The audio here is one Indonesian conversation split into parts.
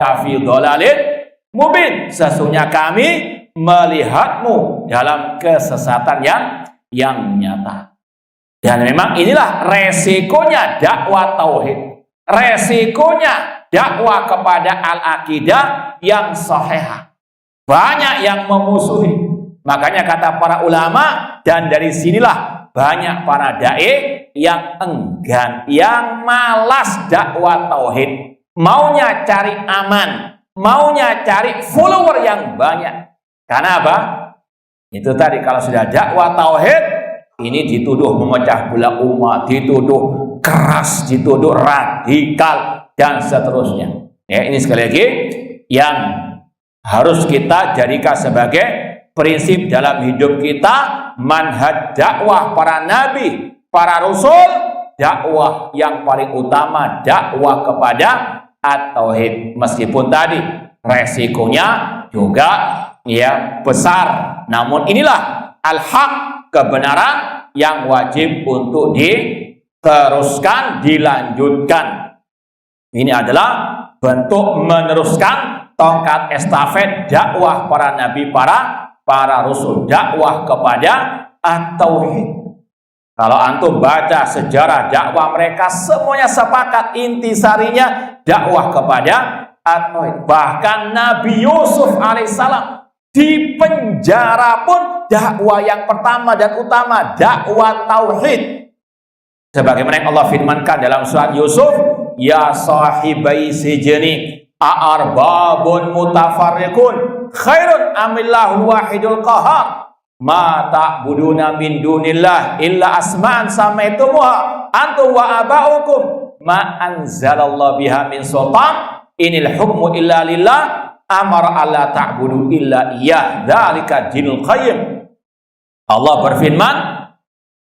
fi dhalalin mubin. Sesungguhnya kami melihatmu dalam kesesatan yang nyata. Dan memang inilah resikonya dakwah tauhid. Resikonya dakwah kepada al-aqidah yang sahihah. Banyak yang memusuhi. Makanya kata para ulama, dan dari sinilah banyak para dai yang enggan, yang malas dakwah tauhid. Maunya cari aman, maunya cari follower yang banyak. Karena apa? Itu tadi, kalau sudah dakwah tauhid, ini dituduh memecah belah umat, dituduh keras, dituduh radikal, dan seterusnya. Ya, ini sekali lagi yang harus kita jadikan sebagai prinsip dalam hidup kita, manhaj dakwah para nabi, para rasul, dakwah yang paling utama dakwah kepada at-tauhid. Meskipun tadi resikonya juga ya besar, namun inilah al-haq, kebenaran yang wajib untuk diteruskan, dilanjutkan. Ini adalah bentuk meneruskan tongkat estafet dakwah para nabi, para rasul, dakwah kepada at-tauhid. Kalau antum baca sejarah dakwah mereka, semuanya sepakat intisarinya dakwah kepada at-tauhid. Bahkan Nabi Yusuf alaihissalam di penjara pun dakwah yang pertama dan utama dakwah tauhid. Sebagaimana yang Allah firmankan dalam surat Yusuf, ya sahibai sijni a'arbabun mutafarriqun khairun amillahul wahidul qahar ma ta'buduna min dunillah illa asma'an samaitumuha antum wa aba'ukum ma anzalallahu biha min sultan inil hukmu illa lillah amara alla ta'budu illa iyyah dzalika dinul qayyim. Allah berfirman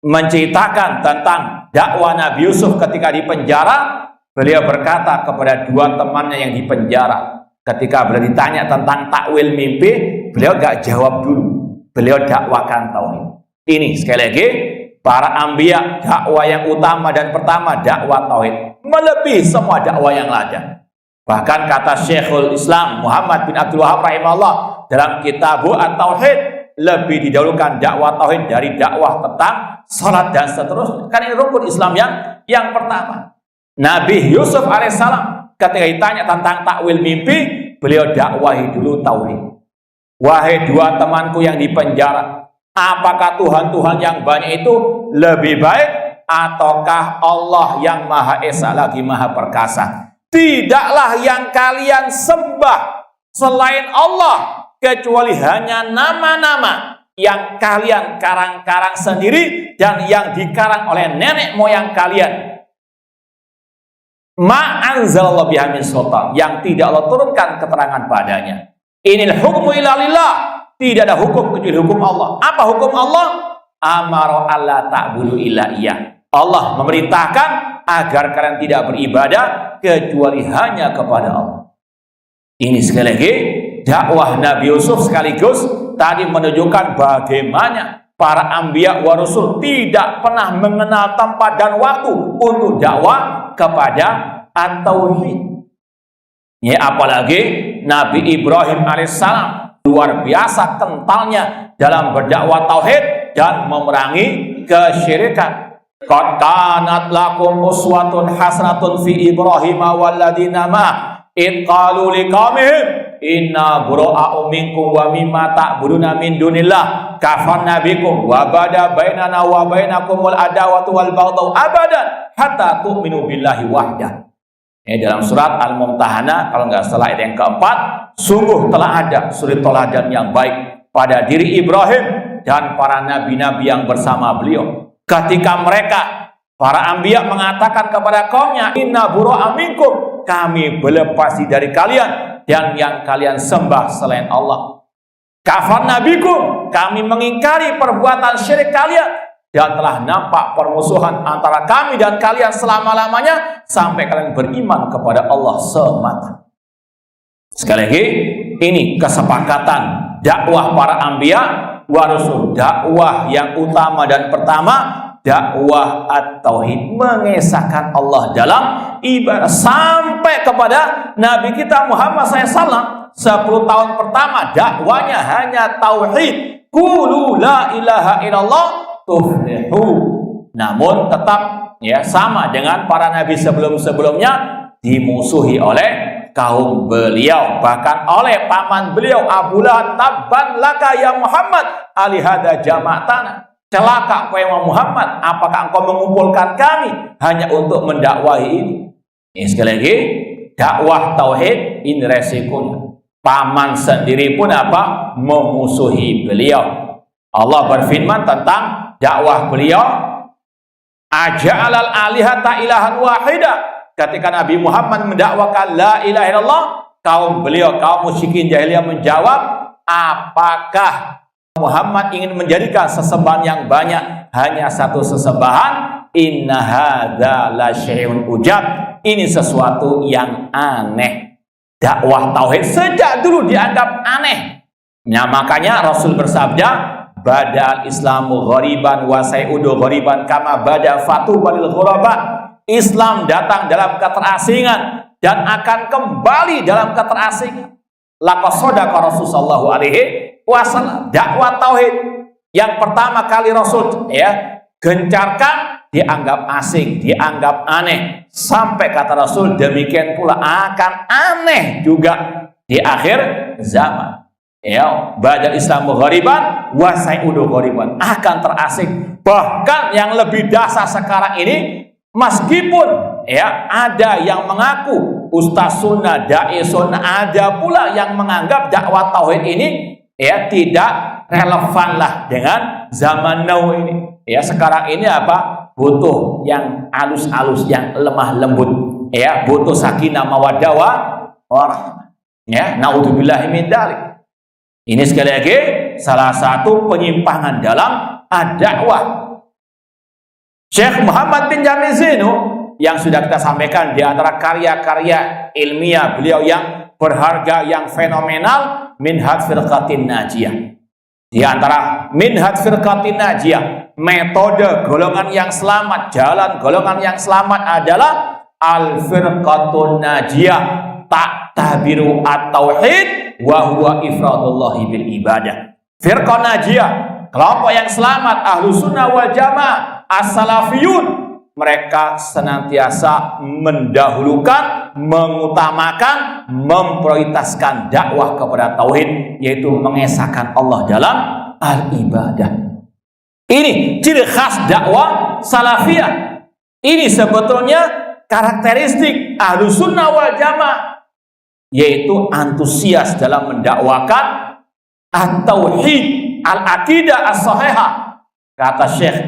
menceritakan tentang dakwah Nabi Yusuf ketika di penjara. Beliau berkata kepada dua temannya yang di penjara, ketika beliau ditanya tentang takwil mimpi, beliau gak jawab dulu, beliau dakwakan tauhid. Ini sekali lagi para anbiya, dakwah yang utama dan pertama dakwah tauhid, melebihi semua dakwah yang lain. Bahkan kata Syekhul Islam Muhammad bin Abdul Wahab rahimahullah dalam Kitabu At-Tauhid, lebih didahulukan dakwah tauhid dari dakwah tentang salat dan seterusnya. Kan ini rukun Islam yang pertama. Nabi Yusuf alaihissalam ketika ditanya tentang takwil mimpi, beliau dakwahi dulu tauhid. Wahai dua temanku yang di penjara, apakah Tuhan-Tuhan yang banyak itu lebih baik, ataukah Allah yang Maha Esa lagi Maha Perkasa? Tidaklah yang kalian sembah selain Allah kecuali hanya nama-nama yang kalian karang-karang sendiri dan yang dikarang oleh nenek moyang kalian. Ma anzalallahu biha min sultan, yang tidak Allah turunkan keterangan padanya. Inil hukmu illa lillah, tidak ada hukum kecuali hukum Allah. Apa hukum Allah? Amara alla ta'budu illa iyyah. Allah memerintahkan agar kalian tidak beribadah kecuali hanya kepada Allah. Ini sekali lagi dakwah Nabi Yusuf, sekaligus tadi menunjukkan bagaimana para anbiya wa rasul tidak pernah mengenal tempat dan waktu untuk dakwah kepada at-tauhid. Ya, apalagi Nabi Ibrahim alaihissalam luar biasa kentalnya dalam berdakwah tauhid dan memerangi kesyirikan. Qad kanat lakum uswatun hasanatun fi Ibrahim walladzina ma id qalu liqaumihim inna bura'u minkum wa mimma ta'buduna min dunillah kafarna bikum wa bada bainana wa bainakumul adawatu wal baghdau abadan hatta tu'minu billahi wahdah. Dalam surat Al-Mumtahanah kalau nggak salah ayat yang keempat, sungguh telah ada suri teladan yang baik pada diri Ibrahim dan para nabi-nabi yang bersama beliau. Ketika mereka para anbiya mengatakan kepada kaumnya, inna bura'a minkum, kami berlepas dari kalian dan yang kalian sembah selain Allah. Kafarna bikum, kami mengingkari perbuatan syirik kalian dan telah nampak permusuhan antara kami dan kalian selama-lamanya sampai kalian beriman kepada Allah semata. Sekali lagi, ini kesepakatan dakwah para anbiya wa rasul. Dakwah yang utama dan pertama dakwah at-tauhid, mengesahkan Allah dalam ibadah, sampai kepada Nabi kita Muhammad SAW 10 tahun pertama dakwanya hanya tauhid, qulu la ilaha illallah tuflihu. Namun tetap ya sama dengan para nabi sebelum-sebelumnya, dimusuhi oleh kaum beliau, bahkan oleh paman beliau Abu Lahab. Tabban laka ya Muhammad alihada jama'tana, celaka engkau ya Muhammad, apakah engkau mengumpulkan kami hanya untuk mendakwahi ini? Ini sekali lagi, dakwah tauhid ini resikonya. Paman sendiri pun apa? Memusuhi beliau. Allah berfirman tentang dakwah beliau, aja'alal alihata ilahan wahida. Ketika Nabi Muhammad mendakwakan la ilaha illallah, kaum beliau, kaum musyrikin jahiliyah menjawab, apakah Muhammad ingin menjadikan sesembahan yang banyak hanya satu sesembahan? Inna hadza la syai'un ujab, ini sesuatu yang aneh. Dakwah tauhid sejak dulu dianggap aneh. Nah, makanya Rasul bersabda, badal islamu ghoriban wa sayudu ghoriban kama bada fatu walil ghuraba. Islam datang dalam keterasingan dan akan kembali dalam keterasingan. Laqad shadaqa Rasul sallallahu alaihi wasallam. Dakwah tauhid yang pertama kali Rasul ya gencarkan dianggap asing, dianggap aneh, sampai kata Rasul demikian pula akan aneh juga di akhir zaman. Ya, badal islamu ghoriban wa sayudu ghoriban, akan terasing. Bahkan yang lebih dasar sekarang ini, meskipun ya ada yang mengaku ustaz sunnah, dai sunnah, ada pula yang menganggap dakwah tauhid ini ya tidak relevan lah dengan zaman now ini. Ya, sekarang ini apa? Butuh yang halus-halus, yang lemah lembut. Ya, butuh sakinah mawaddah warahmah. Ya, naudzubillahi min dzalik. Ini sekali lagi salah satu penyimpangan dalam ad-dakwah. Syekh Muhammad bin Jamil Zainu yang sudah kita sampaikan di antara karya-karya ilmiah beliau yang berharga, yang fenomenal, Minhaj Firqatin Najiyah. Di antara Minhaj Firqatin Najiyah, metode golongan yang selamat, jalan golongan yang selamat adalah Al-Firqatun Najiyah ta'tabiru at-tauhid wa huwa ifradullahi bil ibadah. Firqah Najiyah, kelompok yang selamat, ahlu sunnah wal jamaah, as-salafiyun, mereka senantiasa mendahulukan, mengutamakan, memprioritaskan dakwah kepada tauhid, yaitu mengesahkan Allah dalam al-ibadah. Ini ciri khas dakwah salafiyah. Ini sebetulnya karakteristik ahlu sunnah wal jamaah, yaitu antusias dalam mendakwakan at-tauhid, al-aqidah as-sahihah. Kata Syekh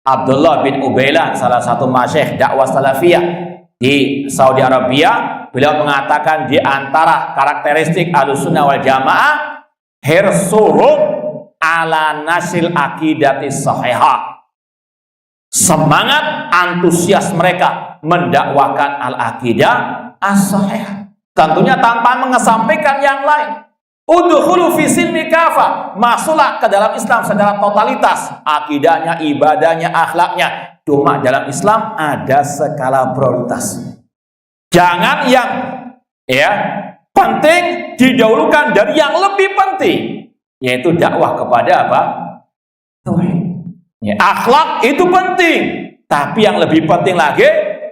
Abdullah bin Ubailan, salah satu masyayikh dakwah salafiyah di Saudi Arabia, beliau mengatakan di antara karakteristik ahlussunnah wal jamaah, hirsuhum ala nasil aqidatis sahihah. Semangat antusias mereka mendakwakan al-aqidah as-sahihah, tentunya tanpa mengesampingkan yang lain. Udkhulu fi silmi kafah, masuklah ke dalam Islam secara totalitas, akidahnya, ibadahnya, akhlaknya. Cuma dalam Islam ada skala prioritas. Jangan yang ya penting didahulukan dari yang lebih penting, yaitu dakwah kepada apa? Tauhid. Ya, akhlak itu penting, tapi yang lebih penting lagi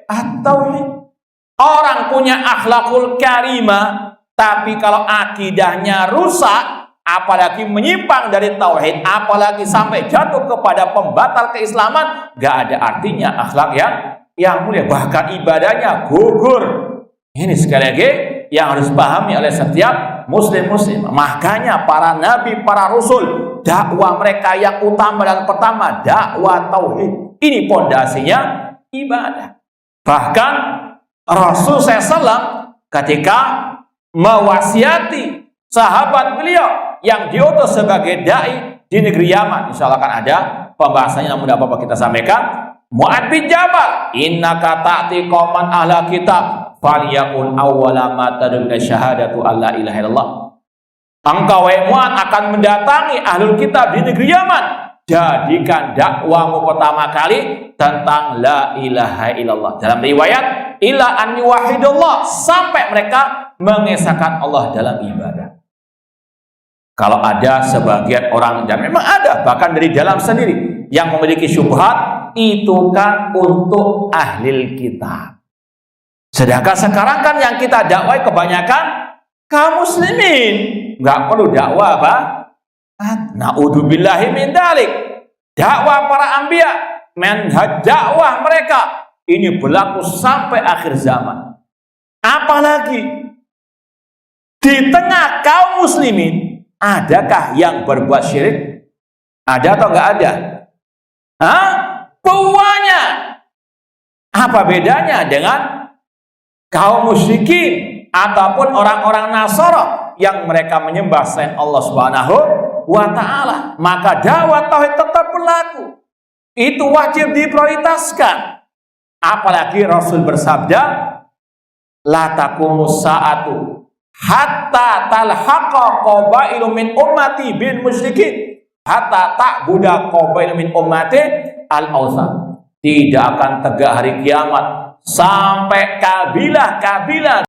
at-tauhid. Orang punya akhlakul karimah, tapi kalau akidahnya rusak, apalagi menyimpang dari tauhid, apalagi sampai jatuh kepada pembatal keislaman, gak ada artinya akhlak yang mulia. Bahkan ibadahnya gugur. Ini sekali lagi yang harus pahami oleh setiap muslim. Makanya para nabi, para rasul, dakwah mereka yang utama dan pertama dakwah tauhid. Ini pondasinya ibadah. Bahkan Rasul SAW ketika mewasiati sahabat beliau yang diutus sebagai dai di negeri Yaman, insya Allah akan ada pembahasannya, namun tidak apa-apa kita sampaikan. Mu'ad bin Jabal, innaka ta'ti qauman ahla kitab falyakun awwala ma tad'una syahadatu alla ilaha illallah. Engkau wahai Mu'ad akan mendatangi ahlul kitab di negeri Yaman, jadikan dakwamu pertama kali tentang la ilaha illallah. Dalam riwayat, ila an yuwahidullah, sampai mereka mengesahkan Allah dalam ibadah. Kalau ada sebagian orang, dan memang ada, bahkan dari dalam sendiri, yang memiliki syubhat, itu kan untuk ahli kitab. Sedangkan sekarang kan yang kita dakwai kebanyakan kaum muslimin. Nggak perlu dakwah apa? Na'udzubillahi min dzalik. Dakwah para anbiya, manhaj dakwah mereka ini berlaku sampai akhir zaman. Apalagi di tengah kaum muslimin, adakah yang berbuat syirik? Ada atau enggak ada? Hah? Banyak. Apa bedanya dengan kaum musyrikin ataupun orang-orang Nasara yang mereka menyembah selain Allah Subhanahu wa ta'ala? Maka dakwah tauhid tetap berlaku. Itu wajib diprioritaskan. Apalagi Rasul bersabda, la taqumus sa'atu hatta talhaqa qabailu min ummati bil musyrikin hatta ta'buda qabailu min ummati al-awthan. Tidak akan tegak hari kiamat sampai kabilah-kabilah